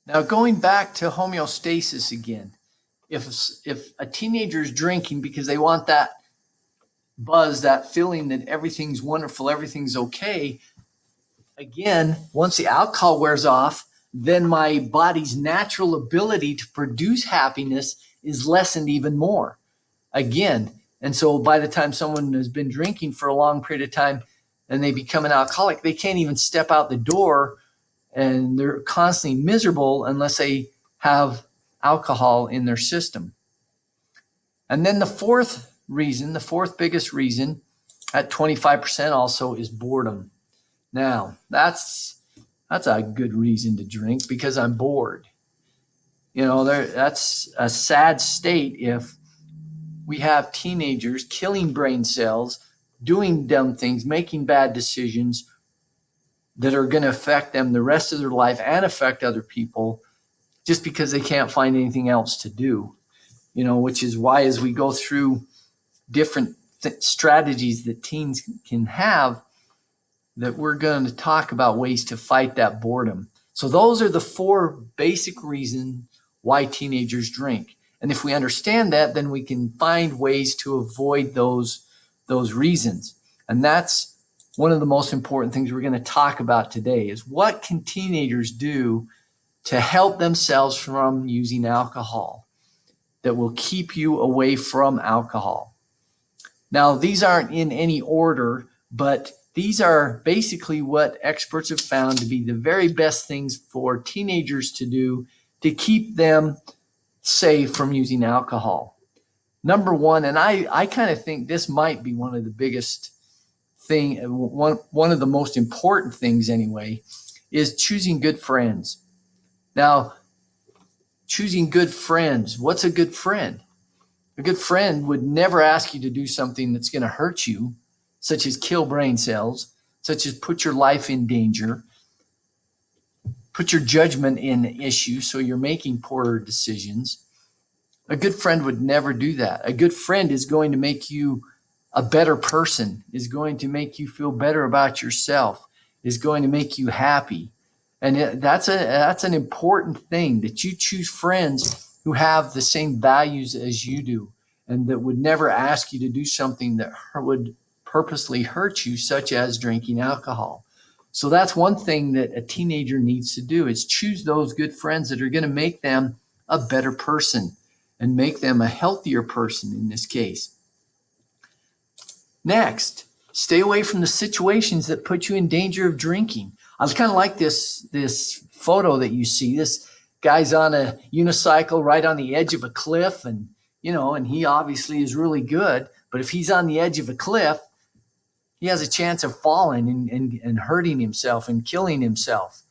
Now, going back to homeostasis again, if a teenager is drinking because they want that buzz, that feeling that everything's wonderful, everything's okay, again, once the alcohol wears off, then my body's natural ability to produce happiness is lessened even more. Again, and so by the time someone has been drinking for a long period of time and they become an alcoholic, they can't even step out the door, and they're constantly miserable unless they have alcohol in their system. And then the fourth reason, the fourth biggest reason at 25% also, is boredom. Now, that's a good reason to drink, because I'm bored. That's a sad state if we have teenagers killing brain cells, doing dumb things, making bad decisions that are going to affect them the rest of their life and affect other people, just because they can't find anything else to do. Which is why, as we go through different strategies that teens can have, that we're going to talk about ways to fight that boredom. So those are the four basic reasons why teenagers drink. And if we understand that, then we can find ways to avoid those reasons. And that's one of the most important things we're going to talk about today, is what can teenagers do to help themselves from using alcohol that will keep you away from alcohol. Now, these aren't in any order, but these are basically what experts have found to be the very best things for teenagers to do to keep them safe from using alcohol. Number one, and I kind of think this might be one of the biggest one of the most important things anyway, is choosing good friends. Now, choosing good friends. What's a good friend? A good friend would never ask you to do something that's going to hurt you, such as kill brain cells, such as put your life in danger, put your judgment in issue so you're making poorer decisions. A good friend would never do that. A good friend is going to make you a better person, is going to make you feel better about yourself, is going to make you happy. And that's an important thing, that you choose friends who have the same values as you do, and that would never ask you to do something that would purposely hurt you, such as drinking alcohol. So that's one thing that a teenager needs to do, is choose those good friends that are going to make them a better person and make them a healthier person in this case. Next, stay away from the situations that put you in danger of drinking. I kind of like this photo that you see. This guy's on a unicycle right on the edge of a cliff, and he obviously is really good. But if he's on the edge of a cliff, he has a chance of falling and hurting himself and killing himself.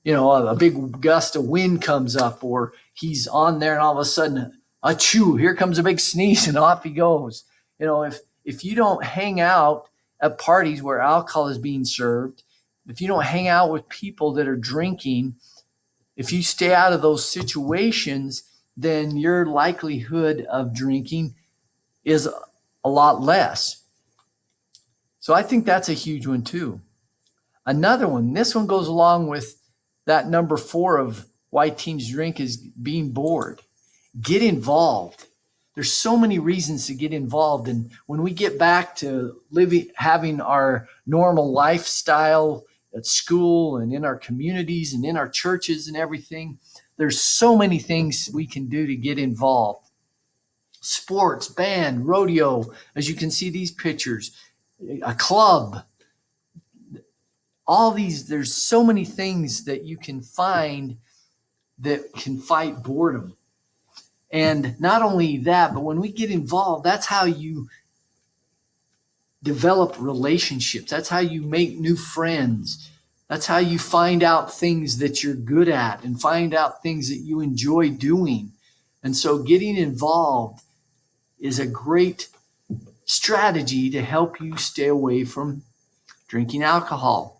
A big gust of wind comes up, or he's on there and all of a sudden, achoo, here comes a big sneeze and off he goes. If you don't hang out at parties where alcohol is being served, if you don't hang out with people that are drinking, if you stay out of those situations, then your likelihood of drinking is a lot less. So I think that's a huge one too. Another one, this one goes along with that number 4 of why teens drink, is being bored. Get involved. There's so many reasons to get involved. And when we get back to having our normal lifestyle at school and in our communities and in our churches and everything, there's so many things we can do to get involved. Sports, band, rodeo, as you can see these pictures, a club, all these, there's so many things that you can find that can fight boredom. And not only that, but when we get involved, that's how you develop relationships. That's how you make new friends. That's how you find out things that you're good at and find out things that you enjoy doing. And so getting involved is a great strategy to help you stay away from drinking alcohol.